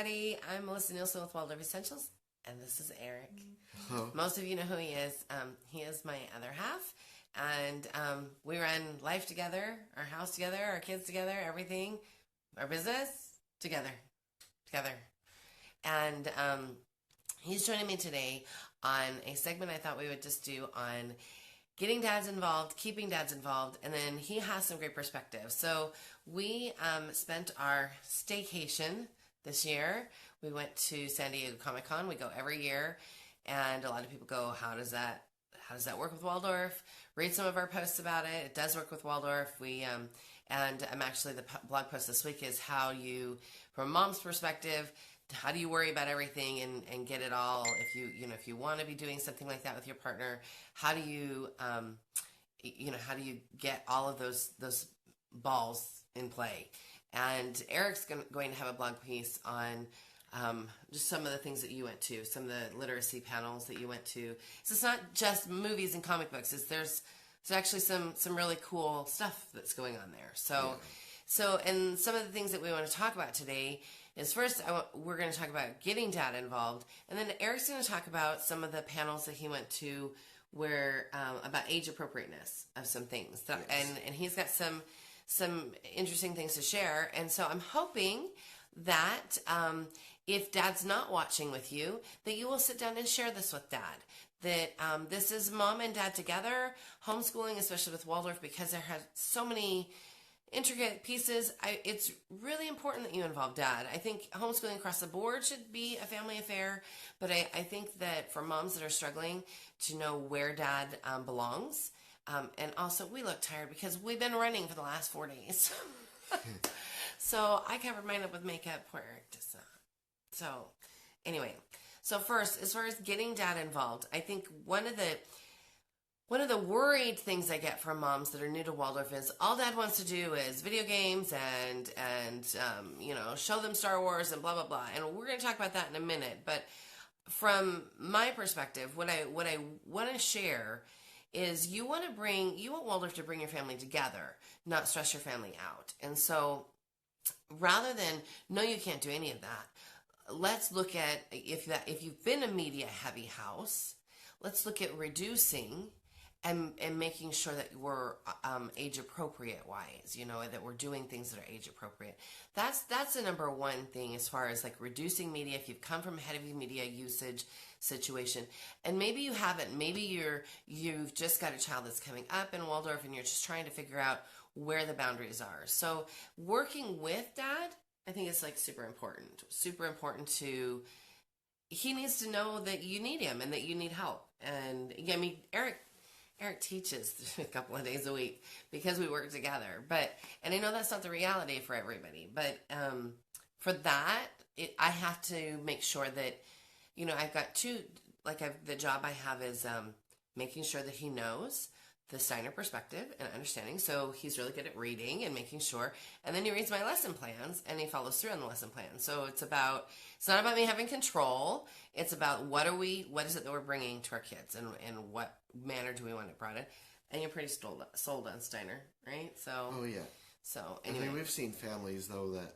everybody. I'm Melisa Nielsen with Waldorf Essentials, and this is Erik. Hello. Most of you know who he is. He is my other half, and we run life together, our house together, our kids together, everything, our business together. And he's joining me today on a segment I thought we would just do on getting dads involved, keeping dads involved, and then he has some great perspective. So we spent our staycation this year. We went to San Diego Comic-Con. We go every year, and a lot of people go, how does that work with Waldorf? Read some of our posts about it. It does work with Waldorf. And I'm actually, the blog post this week is how you, from a mom's perspective, how do you worry about everything and get it all? If you want to be doing something like that with your partner, how do you, how do you get all of those balls in play? And Erik's going to have a blog piece on just some of the things that you went to, some of the literacy panels that you went to. So it's not just movies and comic books. There's actually some really cool stuff that's going on there. So and some of the things that we want to talk about today is first, we're going to talk about getting dad involved, and then Erik's going to talk about some of the panels that he went to where about age appropriateness of some things. So, yes. And he's got some interesting things to share, and so I'm hoping that if dad's not watching with you, that you will sit down and share this with dad. That this is mom and dad together, homeschooling, especially with Waldorf, because there has so many intricate pieces. It's really important that you involve dad. I think homeschooling across the board should be a family affair, but I think that for moms that are struggling to know where dad belongs, and also we look tired because we've been running for the last 4 days. So I covered mine up with makeup. Poor Erik does not. So anyway, so first, as far as getting dad involved, I think one of the worried things I get from moms that are new to Waldorf is all dad wants to do is video games and show them Star Wars and blah blah blah. And we're going to talk about that in a minute. But from my perspective, what I want to share is you want Waldorf to bring your family together, not stress your family out. And so rather than no, you can't do any of that, let's look at if you've been a media heavy house, let's look at reducing and making sure that we're age appropriate wise, that we're doing things that are age appropriate. That's the number one thing as far as like reducing media. If you've come from a heavy media usage situation, and maybe you haven't, maybe you've just got a child that's coming up in Waldorf and you're just trying to figure out where the boundaries are. So working with dad, I think it's like super important he needs to know that you need him and that you need help. And I mean, Erik teaches a couple of days a week because we work together. And I know that's not the reality for everybody, but for that, I have to make sure that, I've got the job I have is making sure that he knows the Steiner perspective and understanding. So he's really good at reading and making sure. And then he reads my lesson plans and he follows through on the lesson plan. So it's not about me having control. It's about what is it that we're bringing to our kids and what manner do we want it brought in. And you're pretty sold on Steiner, right? So. Oh, yeah. So anyway. I mean, we've seen families, though, that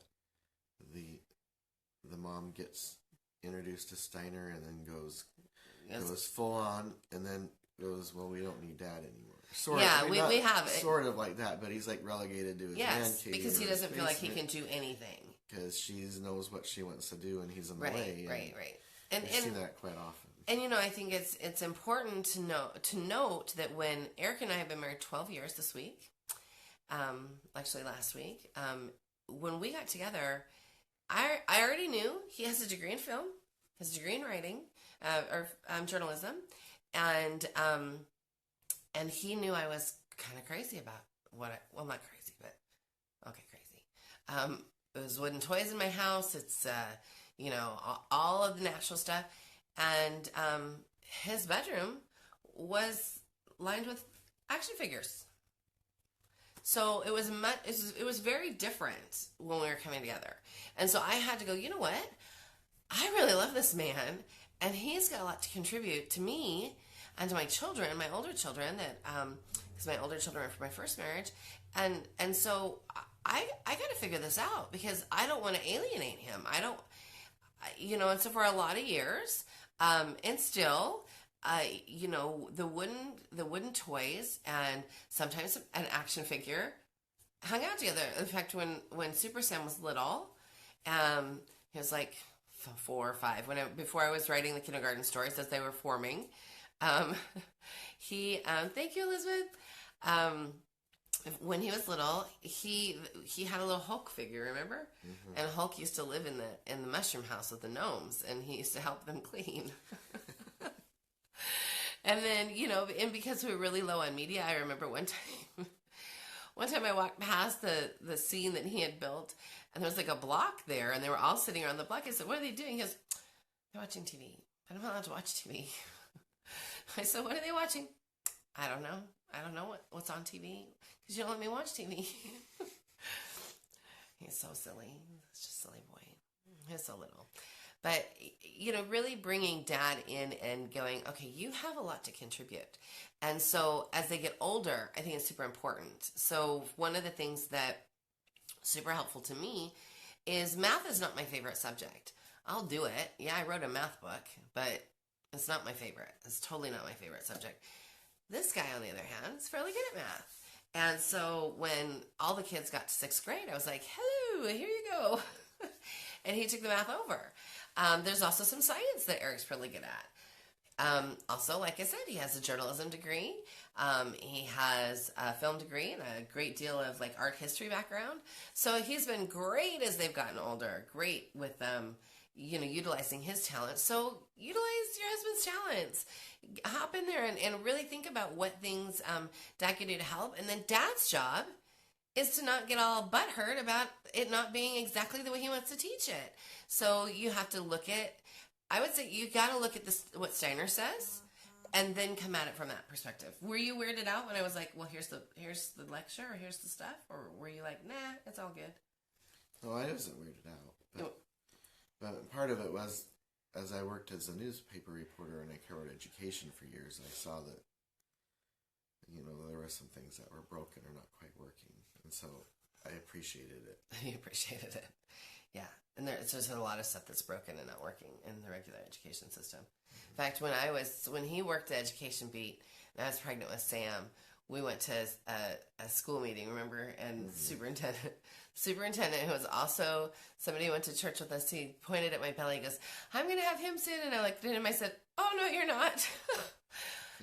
the mom gets introduced to Steiner and then goes full on and then goes, well, we don't need dad anymore. We have it. Sort of like that, but he's like relegated to his man cave. Because he doesn't feel like he can do anything. Because she knows what she wants to do, and he's in the way. Right. And I see that quite often. And I think it's important to note that when Erik and I have been married 12 years this week, actually last week, when we got together, I already knew he has a degree in film, has a degree in writing, or journalism, and he knew I was kind of crazy about not crazy, but okay, crazy. It was wooden toys in my house. It's, all of the natural stuff. And his bedroom was lined with action figures. So it was very different when we were coming together. And so I had to go, you know what? I really love this man, and he's got a lot to contribute to me and to my children, my older children, because my older children were from my first marriage. And so I got to figure this out because I don't want to alienate him. And so for a lot of years, and still, the wooden toys and sometimes an action figure hung out together. In fact, when Super Sam was little, he was like 4 or 5 before I was writing the kindergarten stories as they were forming. Um, he thank you, Elizabeth. Um, when he was little, he had a little Hulk figure, remember? Mm-hmm. And Hulk used to live in the mushroom house with the gnomes, and he used to help them clean. And then, and because we were really low on media, I remember one time I walked past the scene that he had built, and there was like a block there, and they were all sitting around the block. I said, "What are they doing?" He goes, "They're watching TV. I'm not allowed to watch TV." I said, "What are they watching?" I don't know. I don't know what's on TV because you don't let me watch TV. He's so silly. He's just a silly boy. He's so little. But, really bringing dad in and going, okay, you have a lot to contribute. And so as they get older, I think it's super important. So one of the things that super helpful to me is math is not my favorite subject. I'll do it. Yeah, I wrote a math book, but it's not my favorite. It's totally not my favorite subject. This guy, on the other hand, is fairly good at math. And so when all the kids got to 6th grade, I was like, hello, here you go. And he took the math over. There's also some science that Erik's really good at. Also, like I said, he has a journalism degree. He has a film degree and a great deal of like art history background. So he's been great as they've gotten older. Great with utilizing his talents. So utilize your husband's talents. Hop in there and really think about what things dad can do to help. And then dad's job is to not get all butthurt about it not being exactly the way he wants to teach it. So you have to I would say you got to look at what Steiner says, and then come at it from that perspective. Were you weirded out when I was like, well, here's the lecture, or here's the stuff? Or were you like, nah, it's all good? No, I wasn't weirded out. But part of it was, as I worked as a newspaper reporter and I covered education for years, I saw that, there were some things that were broken or not quite working. And so I appreciated it. You appreciated it. Yeah. And there's a lot of stuff that's broken and not working in the regular education system. Mm-hmm. In fact, when he worked the education beat, and I was pregnant with Sam, we went to a school meeting, remember? And mm-hmm. Superintendent, who was also somebody who went to church with us, he pointed at my belly. He goes, I'm going to have him sit. And I looked at him. I said, oh, no, you're not.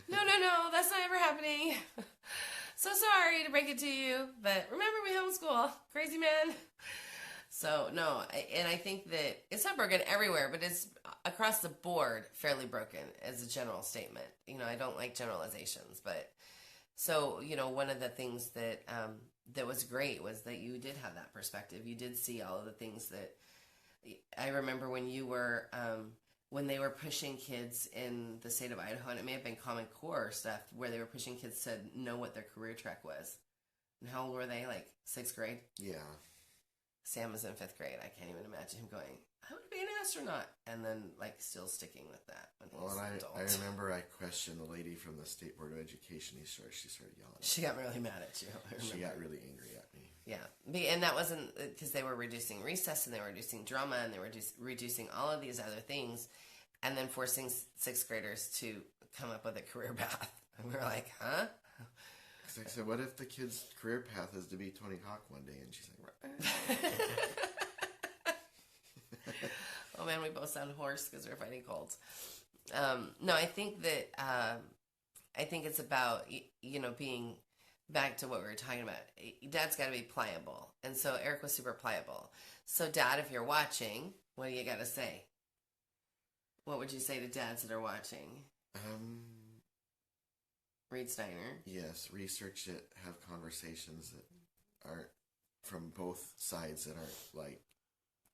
No, that's not ever happening. So sorry to break it to you, but remember we homeschool. Crazy man. So, no, and I think that it's not broken everywhere, but it's across the board fairly broken as a general statement. I don't like generalizations, but so, one of the things that that was great was that you did have that perspective. You did see all of the things that I remember when you were when they were pushing kids in the state of Idaho, and it may have been Common Core stuff, where they were pushing kids to know what their career track was. And how old were they? Like 6th grade? Yeah. Sam was in 5th grade. I can't even imagine him going, I want to be an astronaut. And then, still sticking with that when he was an adult. I remember I questioned the lady from the State Board of Education. She started yelling. She got really mad at you. She got really angry at me. Yeah. And that wasn't because they were reducing recess, and they were reducing drama, and they were reducing all of these other things, and then forcing 6th graders to come up with a career path. And we were like, huh? Because I said, what if the kid's career path is to be Tony Hawk one day? And she's like, oh man, we both sound hoarse because we're fighting colds. No, I think that I think it's about being back to what we were talking about. Dad's got to be pliable, and so Erik was super pliable. So, Dad, if you're watching, what do you got to say? What would you say to dads that are watching? Read Steiner. Yes, research it. Have conversations that aren't from both sides, that aren't like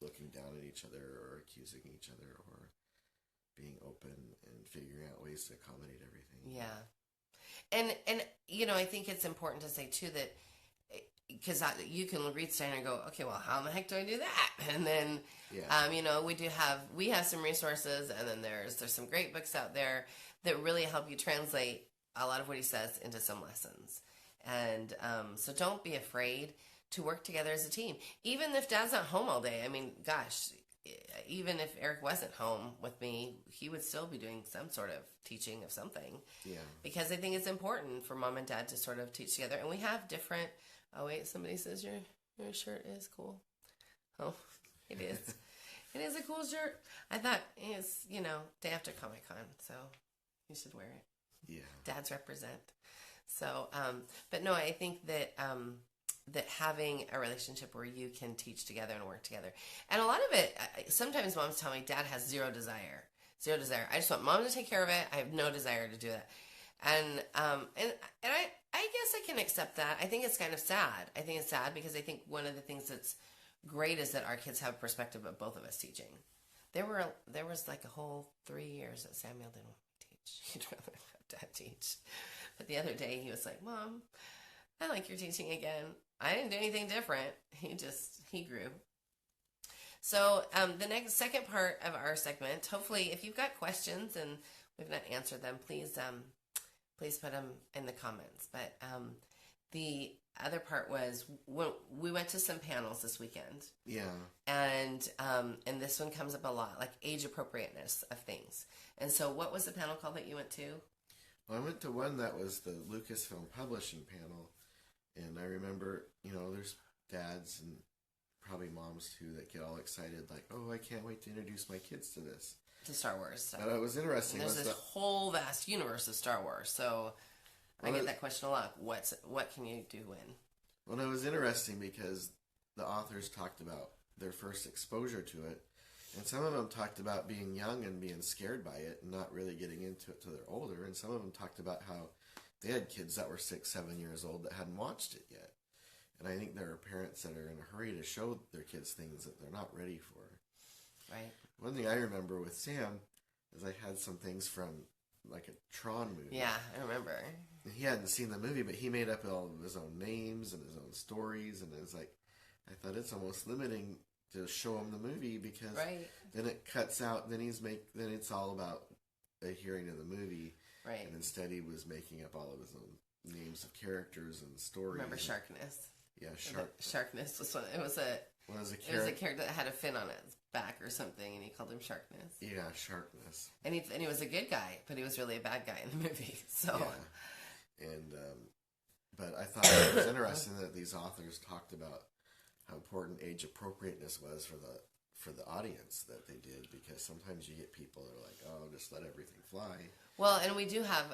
looking down at each other or accusing each other, or being open and figuring out ways to accommodate everything. Yeah. And I think it's important to say too that because you can read Steiner and go, okay, well, how in the heck do I do that? And then, we have some resources, and then there's some great books out there that really help you translate a lot of what he says into some lessons. And so don't be afraid to work together as a team. Even if Dad's not home all day, I mean, gosh, even if Erik wasn't home with me, he would still be doing some sort of teaching of something. Yeah. Because I think it's important for mom and dad to sort of teach together. And we have different. Oh wait, somebody says your shirt is cool. Oh, it is. It is a cool shirt. I thought it's, day after Comic-Con, so you should wear it. Yeah. Dads represent. So, but no, I think that that having a relationship where you can teach together and work together, and a lot of it, sometimes moms tell me dad has zero desire. I just want mom to take care of it. I have no desire to do that. And I guess I can accept that. I think it's kind of sad. I think it's sad because I think one of the things that's great is that our kids have perspective of both of us teaching. There was like a whole 3 years that Samuel didn't want to teach. He'd rather have dad teach. But the other day he was like, Mom, I like your teaching again. I didn't do anything different. He grew. So the second part of our segment, hopefully if you've got questions and we've not answered them, please put them in the comments. But the other part was we went to some panels this weekend. Yeah. And this one comes up a lot, like age appropriateness of things. And so what was the panel called that you went to? Well, I went to one that was the Lucasfilm Publishing panel. And I remember, there's dads and probably moms too that get all excited, like, oh, I can't wait to introduce my kids to this. To Star Wars stuff. But it was interesting. And there's this whole vast universe of Star Wars. So I get that question a lot. What can you do when? Well, it was interesting because the authors talked about their first exposure to it. And some of them talked about being young and being scared by it and not really getting into it till they're older. And some of them talked about how they had kids that were 6, 7 years old that hadn't watched it yet. And I think there are parents that are in a hurry to show their kids things that they're not ready for. Right. One thing I remember with Sam is I had some things from like a Tron movie. Yeah, I remember. He hadn't seen the movie, but he made up all of his own names and his own stories. And it was like, I thought it's almost limiting to show him the movie because then it cuts out. Then it's all about adhering to the movie. Right. And instead he was making up all of his own names of characters and stories. Remember Sharkness? Yeah, Sharkness was one. It was a character that had a fin on its back or something, and he called him Sharkness. Yeah, Sharkness. And he was a good guy, but he was really a bad guy in the movie. So. Yeah. And but I thought it was interesting that these authors talked about how important age appropriateness was for the audience that they did, because sometimes you get people that are like, oh, just let everything fly. Well, and we do have,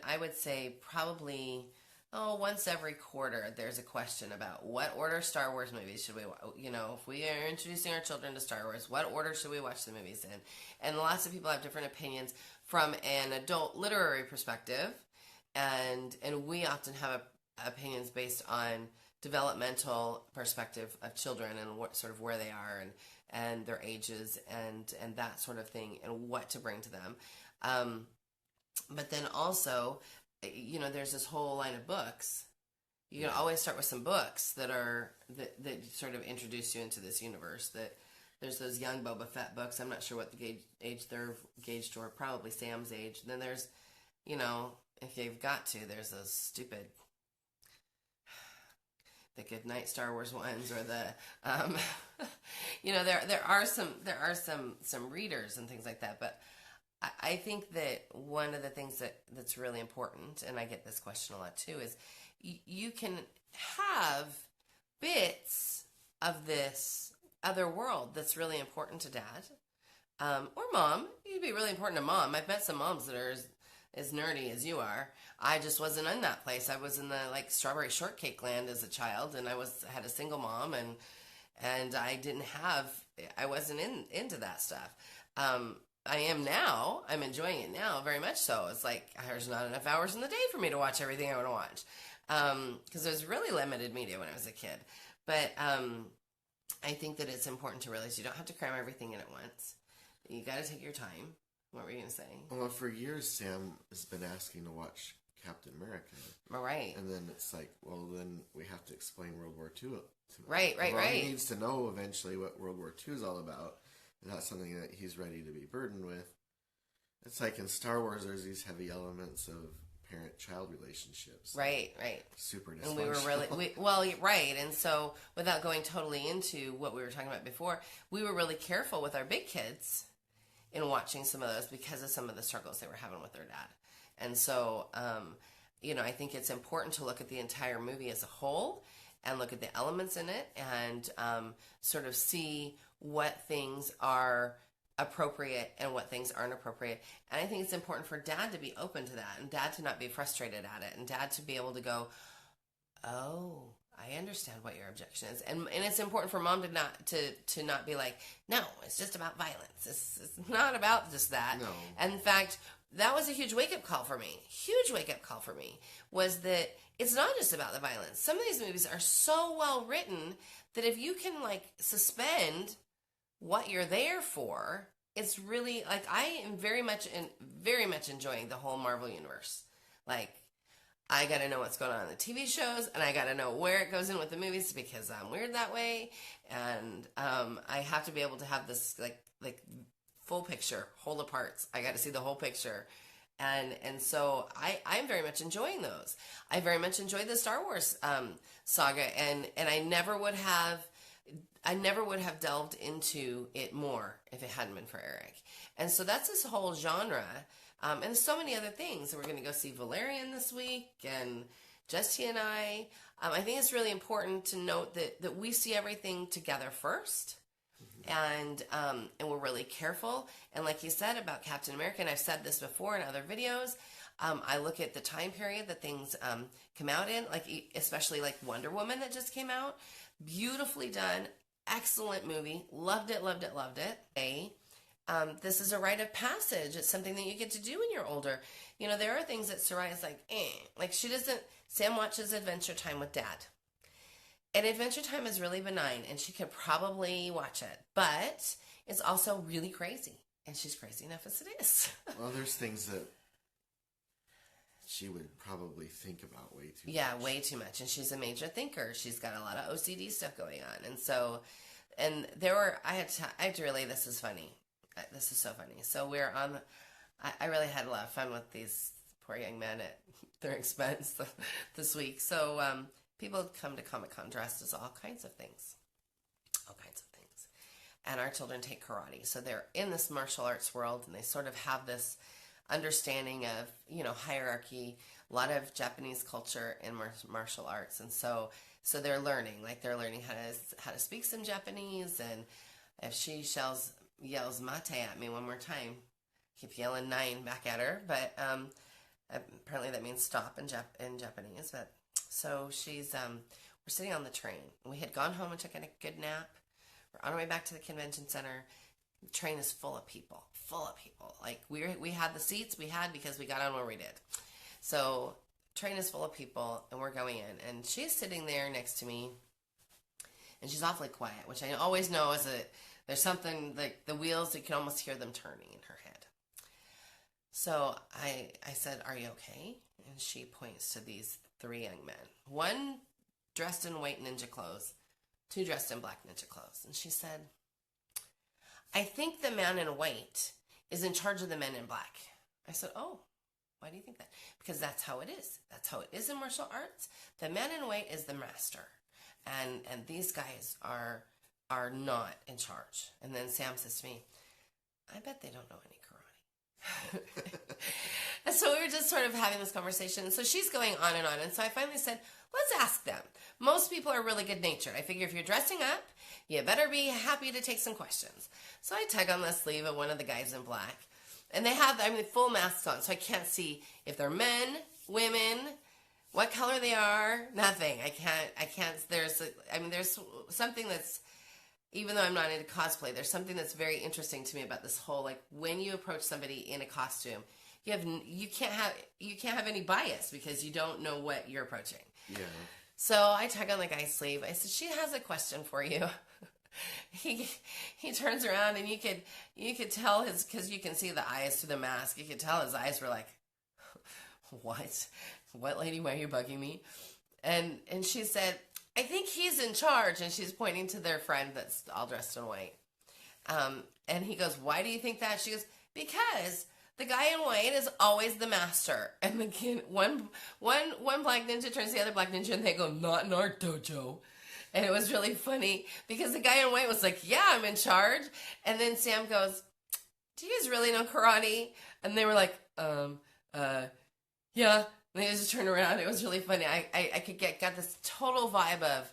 I would say probably, once every quarter there's a question about what order Star Wars movies should we watch. If we are introducing our children to Star Wars, what order should we watch the movies in? And lots of people have different opinions from an adult literary perspective, and we often have opinions based on developmental perspective of children and what sort of where they are and their ages and that sort of thing and what to bring to them. But then also, there's this whole line of books. You can always start with some books that sort of introduce you into this universe. That there's those young Boba Fett books. I'm not sure what the age they're gauged toward. Probably Sam's age. And then there's, if you've got to, there's those stupid, the Goodnight Star Wars ones, or the, there are some readers and things like that. But I think that one of the things that's really important, and I get this question a lot too, is you can have bits of this other world that's really important to dad or mom. You'd be really important to mom. I've met some moms that are as nerdy as you are. I just wasn't in that place. I was in the strawberry shortcake land as a child, and had a single mom, and I wasn't into that stuff. I am now. I'm enjoying it now, very much so. It's like there's not enough hours in the day for me to watch everything I want to watch, because there's really limited media when I was a kid. But I think that it's important to realize you don't have to cram everything in at once. You got to take your time. What were you going to say? Well, for years, Sam has been asking to watch Captain America. Right. And then it's like, well, then we have to explain World War II to him. Right. He needs to know eventually what World War II is all about. It's not something that he's ready to be burdened with. It's like in Star Wars, there's these heavy elements of parent-child relationships. Right. Super dysfunctional. And we were really, right. And so without going totally into what we were talking about before, we were really careful with our big kids in watching some of those because of some of the struggles they were having with their dad. And so, I think it's important to look at the entire movie as a whole and look at the elements in it and sort of see what things are appropriate and what things aren't appropriate. And I think it's important for dad to be open to that and dad to not be frustrated at it and dad to be able to go, oh, I understand what your objection is. And it's important for mom to not be like, no, it's just about violence. It's not about just that. No. And in fact, that was a huge wake-up call for me. Huge wake-up call for me was that it's not just about the violence. Some of these movies are so well written that if you can suspend what you're there for, it's really I am very much enjoying the whole Marvel universe. I got to know what's going on in the TV shows, and I got to know where it goes in with the movies because I'm weird that way, and I have to be able to have this like full picture, whole of parts. I got to see the whole picture, and so I'm very much enjoying those. I very much enjoyed the Star Wars saga, and I never would have delved into it more if it hadn't been for Erik. And so that's this whole genre. And so many other things. We're going to go see Valerian this week, and Jesse and I. I think it's really important to note that we see everything together first, and we're really careful. And like you said about Captain America, and I've said this before in other videos, I look at the time period that things come out in, especially like Wonder Woman that just came out. Beautifully done. Excellent movie. Loved it. This is a rite of passage. It's something that you get to do when you're older. There are things that Saraya's she doesn't. Sam watches Adventure Time with Dad. And Adventure Time is really benign, and she could probably watch it. But it's also really crazy. And she's crazy enough as it is. Well, there's things that she would probably think about way too much. Yeah, way too much. And she's a major thinker. She's got a lot of OCD stuff going on. And so, I had to relay this is funny. This is so funny. So we're on, I really had a lot of fun with these poor young men at their expense this week. So people come to Comic-Con dressed as all kinds of things. And our children take karate. So they're in this martial arts world, and they sort of have this understanding of, hierarchy, a lot of Japanese culture in martial arts. And so they're learning, how to speak some Japanese. And if she yells mate at me one more time, keep yelling 9 back at her. But apparently that means stop in Japanese. But so she's, we're sitting on the train. We had gone home and taken a good nap. We're on our way back to the convention center. The train is full of people. We had the seats we had because we got on where we did. So train is full of people, and we're going in. And she's sitting there next to me, and she's awfully quiet, which I always know is there's something like the wheels, you can almost hear them turning in her head. So I said, "Are you okay?" And she points to these 3 young men. One dressed in white ninja clothes, 2 dressed in black ninja clothes. And she said, "I think the man in white is in charge of the men in black." I said, "Oh, why do you think that?" "Because that's how it is. That's how it is in martial arts. The man in white is the master. And these guys are not in charge." And then Sam says to me, "I bet they don't know any karate." And so we were just sort of having this conversation. And so she's going on. And so I finally said, let's ask them. Most people are really good natured. I figure if you're dressing up, you better be happy to take some questions. So I tug on the sleeve of one of the guys in black. And they have, full masks on. So I can't see if they're men, women, what color they are, nothing. I can't, there's something that's, even though I'm not into cosplay, there's something that's very interesting to me about this whole, when you approach somebody in a costume, you can't have any bias because you don't know what you're approaching. Yeah. So I tug on the guy's sleeve. I said, "She has a question for you." He turns around, and you could tell because you can see the eyes through the mask. You could tell his eyes were like, "What lady? Why are you bugging me?" And she said, "I think he's in charge," and she's pointing to their friend that's all dressed in white. And he goes, "Why do you think that?" She goes, "Because The guy in white is always the master, and the kid, one black ninja turns to the other black ninja, and they go, "Not in our dojo." And it was really funny because the guy in white was like, "Yeah, I'm in charge," and then Sam goes, "Do you guys really know karate?" And they were like, yeah." And they just turned around. It was really funny. I got this total vibe of,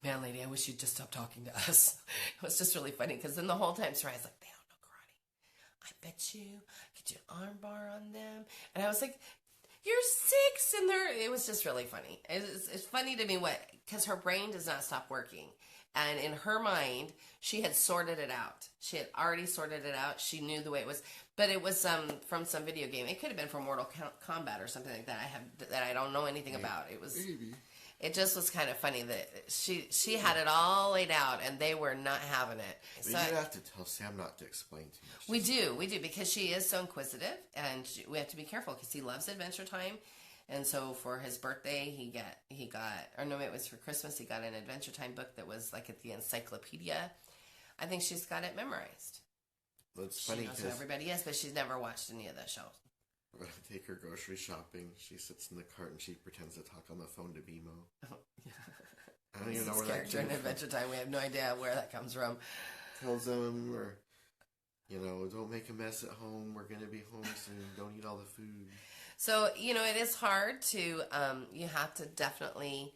man, lady, I wish you'd just stop talking to us. It was just really funny because then the whole time Sarai's like, they don't know karate. I bet you get you an arm bar on them. And I was like, you're 6, and it was just really funny. It's funny to me because her brain does not stop working. And in her mind, she had sorted it out. She had already sorted it out. She knew the way it was. But it was from some video game. It could have been from Mortal Kombat or something like that. I don't know anything about. It was. Maybe. It just was kind of funny that she had it all laid out, and they were not having it. So you have to tell Sam not to explain too much. We do, because she is so inquisitive, and we have to be careful because he loves Adventure Time. And so for his birthday, he got, or no, it was for Christmas, he got an Adventure Time book that was like at the encyclopedia. I think she's got it memorized. Well, it's She funny knows who because everybody is, but she's never watched any of the shows. when I take her grocery shopping, she sits in the cart and she pretends to talk on the phone to BMO. Oh, yeah. I don't even know where that character came in from. Adventure Time. We have no idea where that comes from. Tells them, or don't make a mess at home. We're gonna be home soon. Don't eat all the food. So, it is hard to, you have to definitely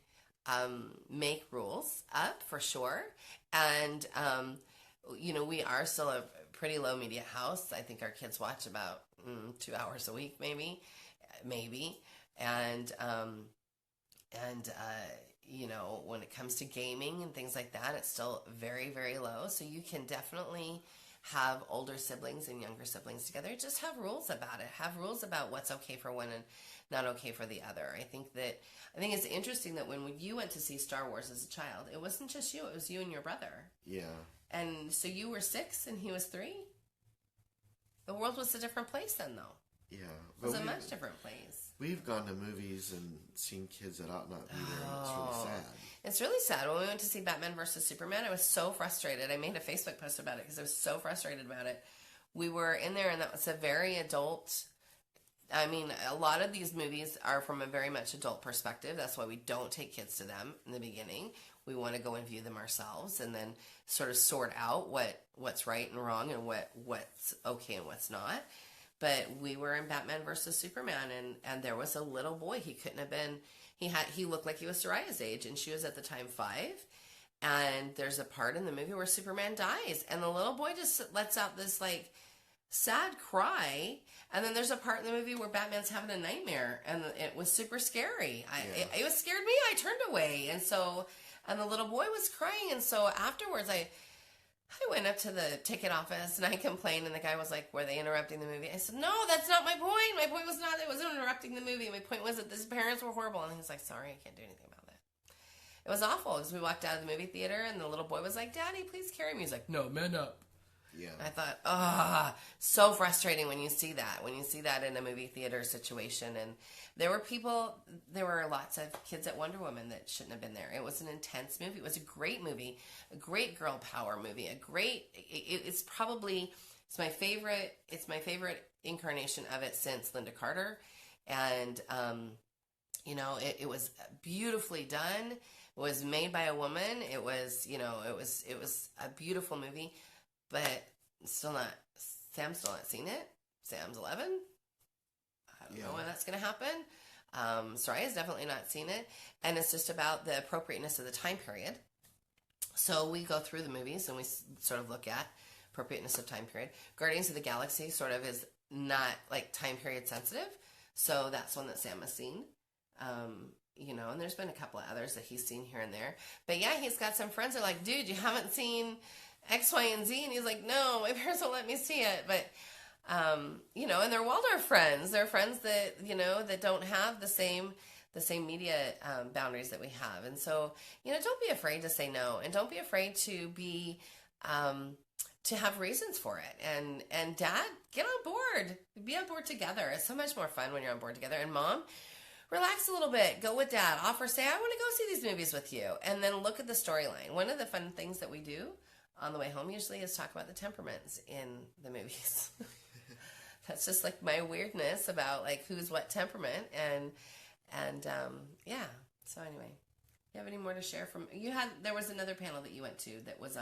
make rules up for sure. And, we are still a pretty low media house. I think our kids watch about 2 hours a week, maybe. And when it comes to gaming and things like that, it's still very, very low. So you can definitely have older siblings and younger siblings together. Just have rules about it. Have rules about what's okay for one and not okay for the other. I think it's interesting that when you went to see Star Wars as a child, it wasn't just you, it was you and your brother. Yeah. And so you were 6 and he was 3? The world was a different place then, though. Yeah. It was a much different place. We've gone to movies and seen kids that ought not be there, and it's really sad. It's really sad. When we went to see Batman vs. Superman, I was so frustrated. I made a Facebook post about it because I was so frustrated about it. We were in there, and that was a very adult... I mean, a lot of these movies are from a very much adult perspective. That's why we don't take kids to them in the beginning. We want to go and view them ourselves and then sort of sort out what's right and wrong and what's okay and what's not. But we were in Batman versus Superman, and there was a little boy. He couldn't have been. He looked like he was Soraya's age, and she was at the time 5. And there's a part in the movie where Superman dies, and the little boy just lets out this like sad cry. And then there's a part in the movie where Batman's having a nightmare, and it was super scary. It was scared me. I turned away, and the little boy was crying, and so afterwards I went up to the ticket office and I complained, and the guy was like, were they interrupting the movie? I said, no, that's not my point. My point was not, it wasn't interrupting the movie. My point was that his parents were horrible. And he was like, sorry, I can't do anything about that. It was awful because we walked out of the movie theater and the little boy was like, Daddy, please carry me. He's like, no, man up. Yeah. I thought, so frustrating when you see that in a movie theater situation. And there were lots of kids at Wonder Woman that shouldn't have been there. It was an intense movie. It was a great movie, a great girl power movie, it's my favorite incarnation of it since Linda Carter. And, it was beautifully done. It was made by a woman. It was a beautiful movie. But Sam's still not seen it. Sam's 11. I don't know when that's going to happen. Soraya's definitely not seen it. And it's just about the appropriateness of the time period. So we go through the movies and we sort of look at appropriateness of time period. Guardians of the Galaxy sort of is not like time period sensitive. So that's one that Sam has seen. And there's been a couple of others that he's seen here and there. But yeah, he's got some friends that are like, dude, you haven't seen X, Y, and Z, and he's like, no, my parents won't let me see it. But and they're Waldorf friends. They're friends that that don't have the same media boundaries that we have. And so don't be afraid to say no, and don't be afraid to be to have reasons for it. And Dad, get on board, be on board together. It's so much more fun when you're on board together. And Mom, relax a little bit. Go with Dad. Say, I want to go see these movies with you, and then look at the storyline. One of the fun things that we do on the way home usually is talk about the temperaments in the movies. that's just like my weirdness about like who's what temperament, and yeah. So anyway, you have any more to share from there was another panel that you went to that was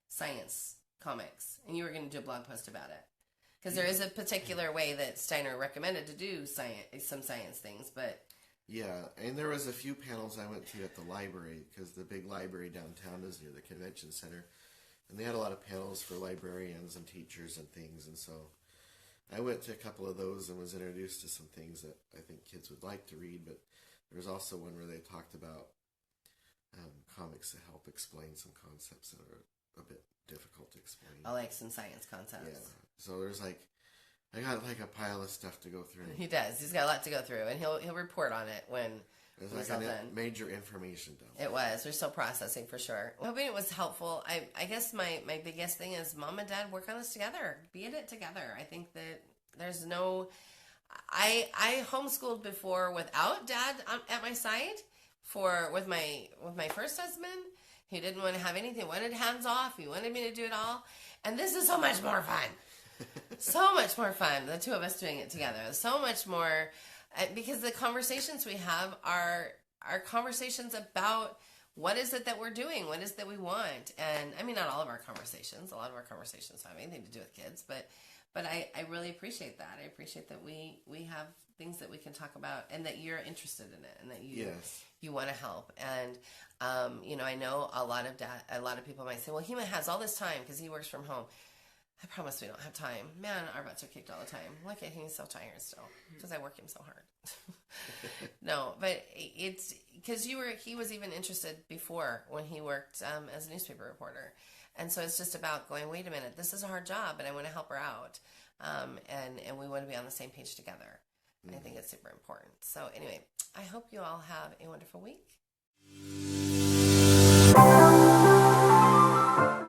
science comics, and you were going to do a blog post about it. Because there is a particular way that Steiner recommended to do some science things, but... Yeah, and there was a few panels I went to at the library, because the big library downtown is near the convention center. And they had a lot of panels for librarians and teachers and things, and so I went to a couple of those and was introduced to some things that I think kids would like to read, but there was also one where they talked about comics to help explain some concepts that are a bit difficult to explain. I like some science concepts. Yeah. So there's I got a pile of stuff to go through. He does. He's got a lot to go through, and he'll report on it when it's like a major information dump. It was. We're still processing for sure. Hoping it was helpful. I guess my biggest thing is mom and dad work on this together. Be in it together. I think that there's no... I homeschooled before without dad at my side with my first husband. He didn't want to have anything. Wanted hands off. He wanted me to do it all. And this is so much more fun. So much more fun. The two of us doing it together. So much more, because the conversations we have are conversations about what is it that we're doing? What is it that we want? And I mean, not all of our conversations. A lot of our conversations have anything to do with kids, but I really appreciate that. I appreciate that we have things that we can talk about, and that you're interested in it, and that you want to help. And I know a lot of people might say, well, he has all this time because he works from home. I promise we don't have time. Man, our butts are kicked all the time. Look at him, he's so tired still because I work him so hard. No, but it's because he was even interested before when he worked as a newspaper reporter. And so it's just about going, wait a minute, this is a hard job, and I want to help her out. And we want to be on the same page together. And I think it's super important. So anyway, I hope you all have a wonderful week.